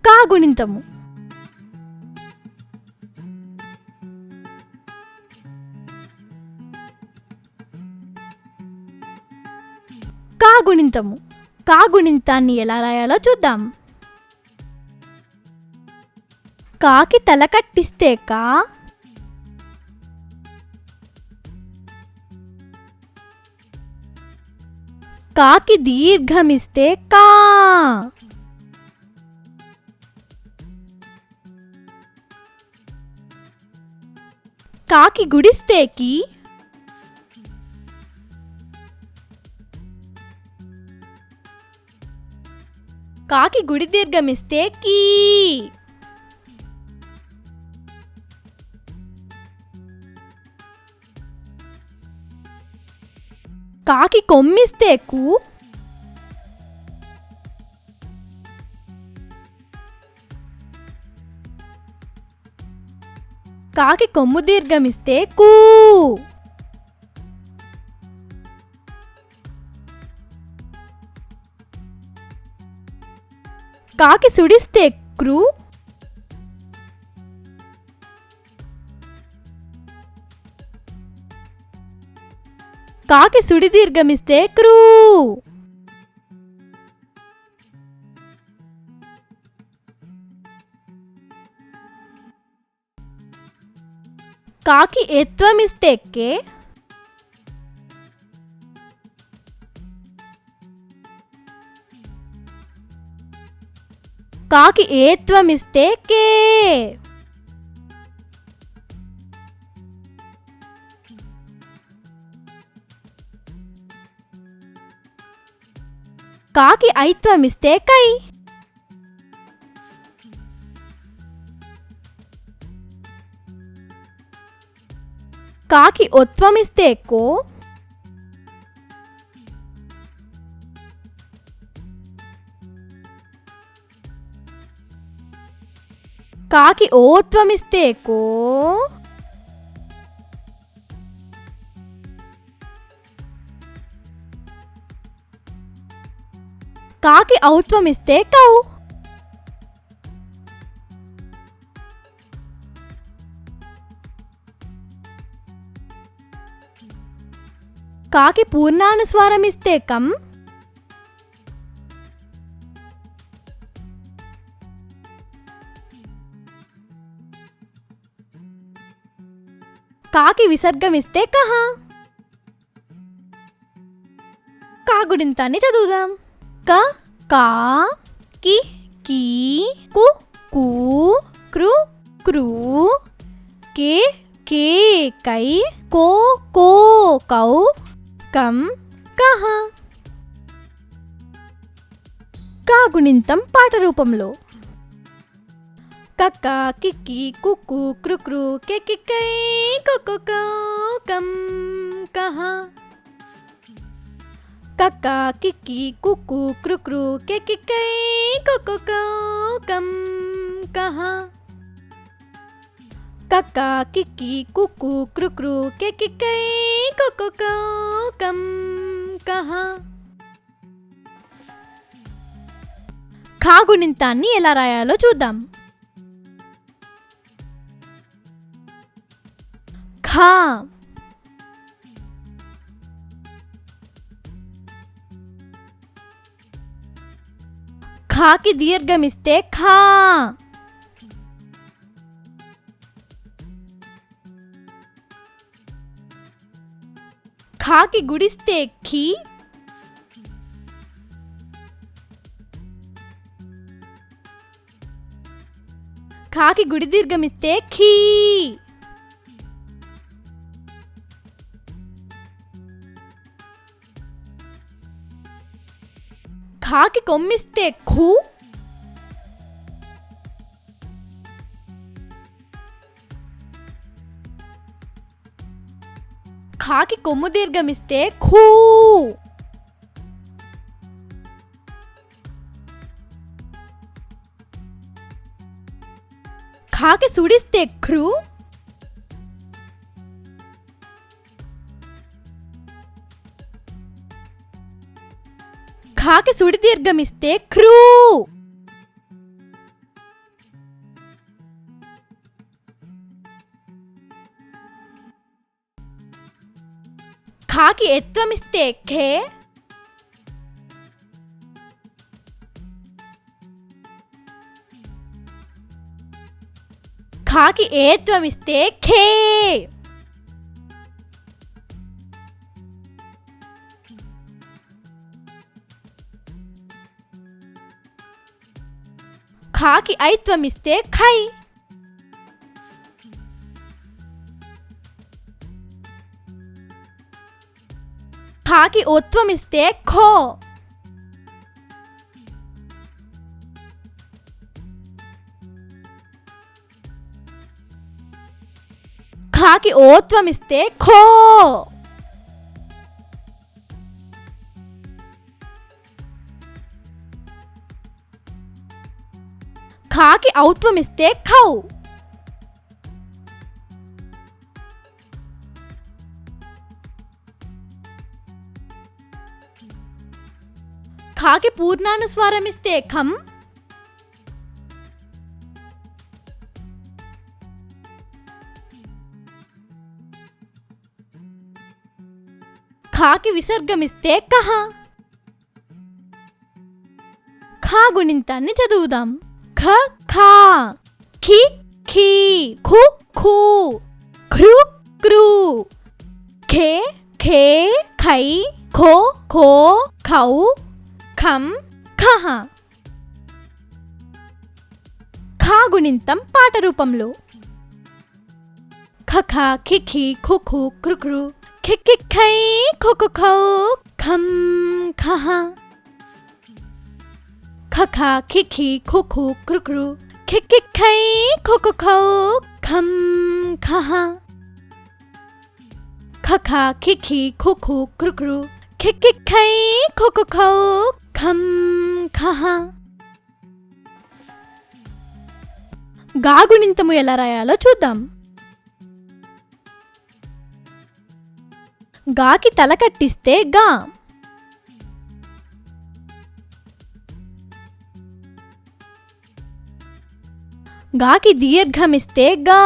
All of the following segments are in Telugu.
కా గుణింతము. కా గుణింతము. కా గుణింతాన్ని ఎలా రాయాలో చూద్దాం. కాకి తల కట్టిస్తే కా, కాకి దీర్ఘమిస్తే కా, కాకి గుడిస్తే కి, కాకి గుడి దీర్ఘమిస్తే కీ, కాకి కొమ్మిస్తే కు, కాకి కొమ్ము దీర్ఘమిస్తే కూ, కాకి సుడిస్తే క్రు, కాకి సుడి దీర్ఘమిస్తే క్రూ, కాకి ఏత్వమిస్తే కే, కాకి ఏత్వమిస్తే కే, కాకి ఐత్వమిస్తే కై, కాకి ఒత్వమిస్తే కో, కాకి ఓత్వమిస్తే కో, కాకి ఔత్వమిస్తే కౌ, కాకి పూర్ణానుస్వారమిస్తే కం, కాకి విసర్గమిస్తే కహ. కా గుణింతాన్ని చదువుదాం. క కా, కి కీ, కు కూ, కృ క్రూ, కే కే కై, కో కో కౌ, కం కహ. కా గుణింతం పాట రూపంలో. కక్క కిక్కి కుక్కు క్రుక్రు కెకిక్కై కొక్కొక్క కం కహ. కక్క కిక్కి కుక్కు క్రుక్రు కెకిక్కై కొక్కొక్క కం కహ. కక్క కిక్కి కుక్కు క్రుక్రు కెకిక్కై కొక్కొక్క కం కహ. ఖా గుణింతాన్ని ఎలా రాయాలో చూద్దాం. ఖా ఖాకి దీర్ఘమిస్తే ఖా. ఖాకి గుడిస్తే ఖీ. ఖాకి గుడి దీర్ఘమిస్తే ఖీ. ఖాకి కొమ్మిస్తే ఖూ. ఖాకి కొమ్ము దీర్ఘమిస్తే ఖూ. ఖాకి సుడిస్తే ఖృ. ఖాకి సుడి దీర్ఘమిస్తే క్రూ. ఖాకి ఎత్వమిస్తే ఖే, ఖాకి ఏత్వమిస్తే ఖే, ఖాకి ఐత్వమిస్తే ఖై, ఖాకి ఓత్వమిస్తే ఖో, ఖాకి ఓత్వమిస్తే ఖో, ఖాకి ఔత్వమిస్తే ఖౌ, ఖాకి పూర్ణానుస్వారమిస్తే ఖం, ఖాకి విసర్గమిస్తే కహ. ఖా గుణింతాన్ని చదువుదాం. ఖ ఖా, ఖి ఖీ, ఖు ఖూ, ఖృ క్రూ, ఖే ఖే, ఖై ఖో ఖో, ఖౌ ఖం ఖహ. ఖా గుణింతం పాట రూపంలో. ఖ ఖ ఖి ఖి, ఖు ఖు, ఖృ ఖృ, ఖి ఖి ఖై, ఖొ ఖొ ఖౌ, ఖం ఖహ. ఖ ఖ ఖి ఖి, ఖు ఖు, ఖృ ఖృ, ఖి ఖి ఖై, ఖొ ఖొ ఖౌ, ఖం ఖహ. ఖ ఖ ఖి ఖి, ఖు ఖు, ఖృ ఖృ, ఖి ఖి ఖై, ఖొ ఖొ ఖౌ, ఖం ఖహ. గా గుణింతము ఎలా రాయాలో చూద్దాం. గాకి తల కట్టిస్తే గా, గాకి దీర్ఘమిస్తే గా,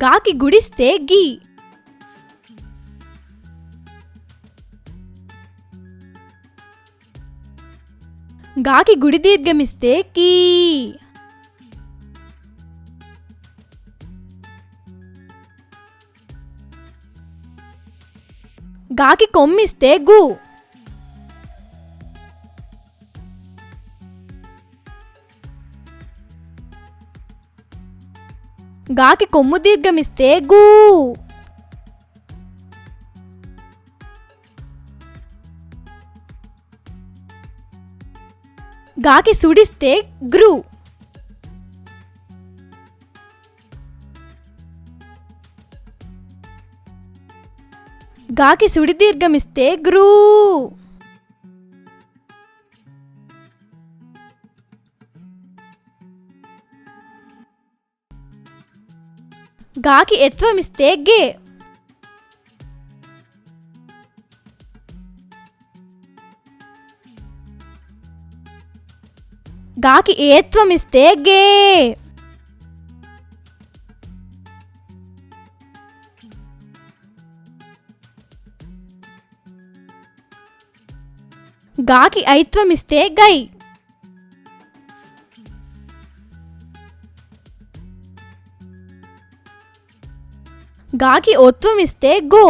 గాకి గుడిస్తే గి, గాకి గుడి దీర్ఘమిస్తే కీ, గాకి కొమ్మిస్తే గు, గాకి కొమ్ము దీర్ఘమిస్తే గు, గాకి సుడిస్తే గ్రు, గాకి సుడి దీర్ఘమిస్తే గ్రూ, గాకి ఎత్వమిస్తే గే, గాకి ఏత్వమిస్తే గే, గాకి ఐత్వమిస్తే గై, గాకి ఓత్వమిస్తే గో,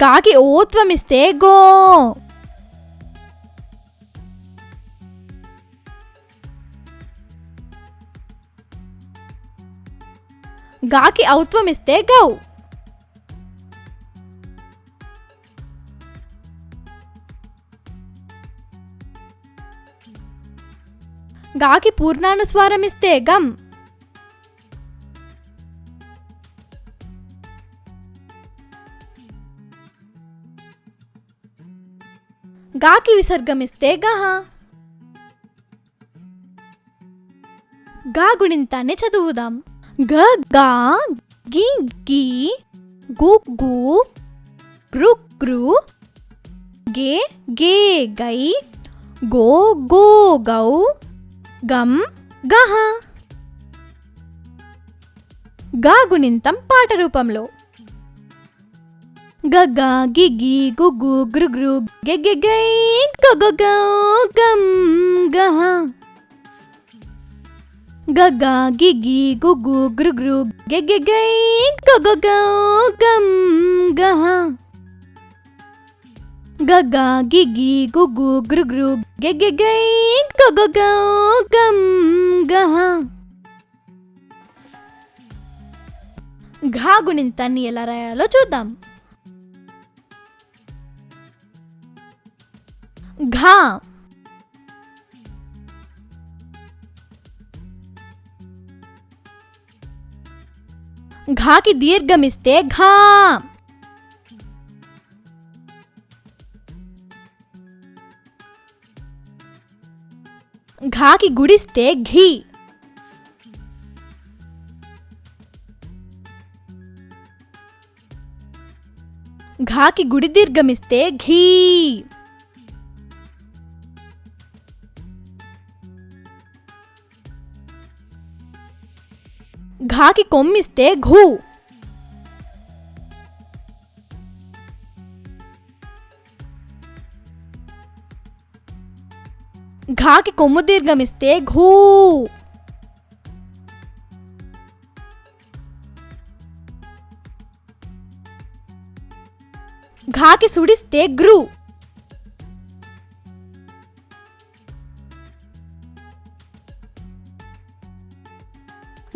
గాకి ఓత్వమిస్తే గో, గాకి ఔత్వమిస్తే గౌ, గాకి పూర్ణానుస్వారమిస్తే గం, గాకి విసర్గమిస్తే గహ. గా గుణింతాన్ని చదువుదాం. గ గా, గి గి, గు గు, గ్రు గ్రు, గే గే గై, గో గో గౌ, గం గహ. గా గుణింతం పాట రూపంలో. గగ గిగి గుగు గృ గృ, గె గె గై గగ గౌ, గం గహ. గగ గిగి గుగు గృ గృ, గె గె గై గగ గౌ, గం గహ. గగ గిగి గుగు గృ గృ, గె గె గై గగ గౌ, గం గహ. ఘా గుణింతాన్ని ఎలా రాయాలో చూద్దాం. ఘా, ఘాకి దీర్ఘమిస్తే ఘా. ఘాకి గుడిస్తే ఘీ. ఘాకి గుడి దీర్ఘమిస్తే ఘీ. ఘాకి కొమ్మిస్తే ఘూ. ఘాకి కొమ్ము దీర్ఘమిస్తే ఘూ. ఘాకి సుడిస్తే గ్రు.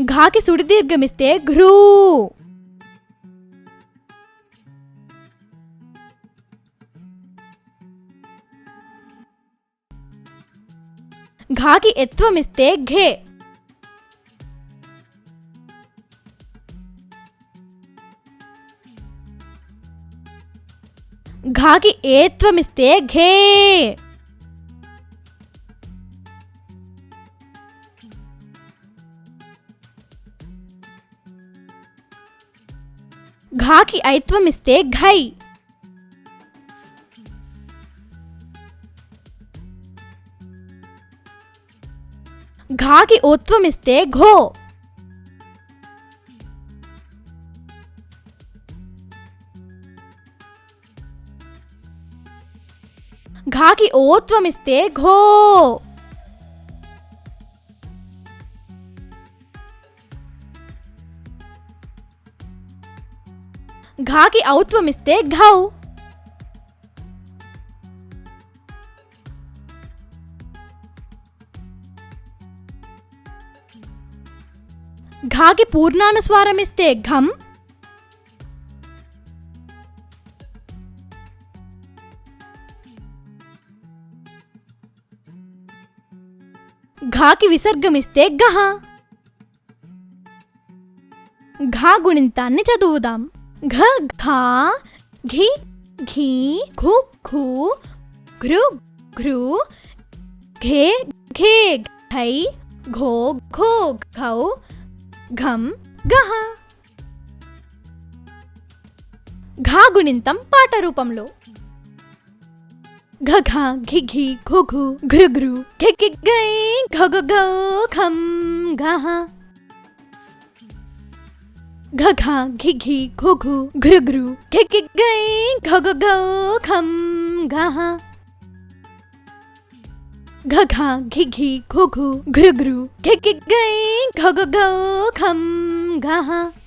ఘాకి సుడి దీర్ఘమిస్తే ఘ్రూ. ఘాకి ఎత్వమిస్తే ఘే. ఘాకి ఏత్వమిస్తే ఘే. ఘాకి ఐత్వమిస్తే ఘై. ఘాకి ఓత్వమిస్తే ఘో. ఘాకి ఓత్వమిస్తే ఘో. ఘాకి ఔత్వమిస్తే ఘౌ. ఘాకి పూర్ణానుస్వారమిస్తే ఘం. ఘాకి విసర్గమిస్తే గహ. ఘా గుణింతాన్ని చదువుదాం. ఘ ఘా, ఘి ఘీ, ఘు ఘూ, ఘృ ఘృ, ఘే ఘే ఘై, ఘో ఘో ఘౌ, ఘం గహ. ఘా గుణింతం పాట రూపంలో. घ घा घि घि घु घु घृ घृ घि घि गै घ घ घ खम घः घ घा घि घि घु घु घृ घृ घि घि गै घ घ घ खम घः घ घा घि घि घु घु घृ घृ घि घि गै घ घ घ खम घः।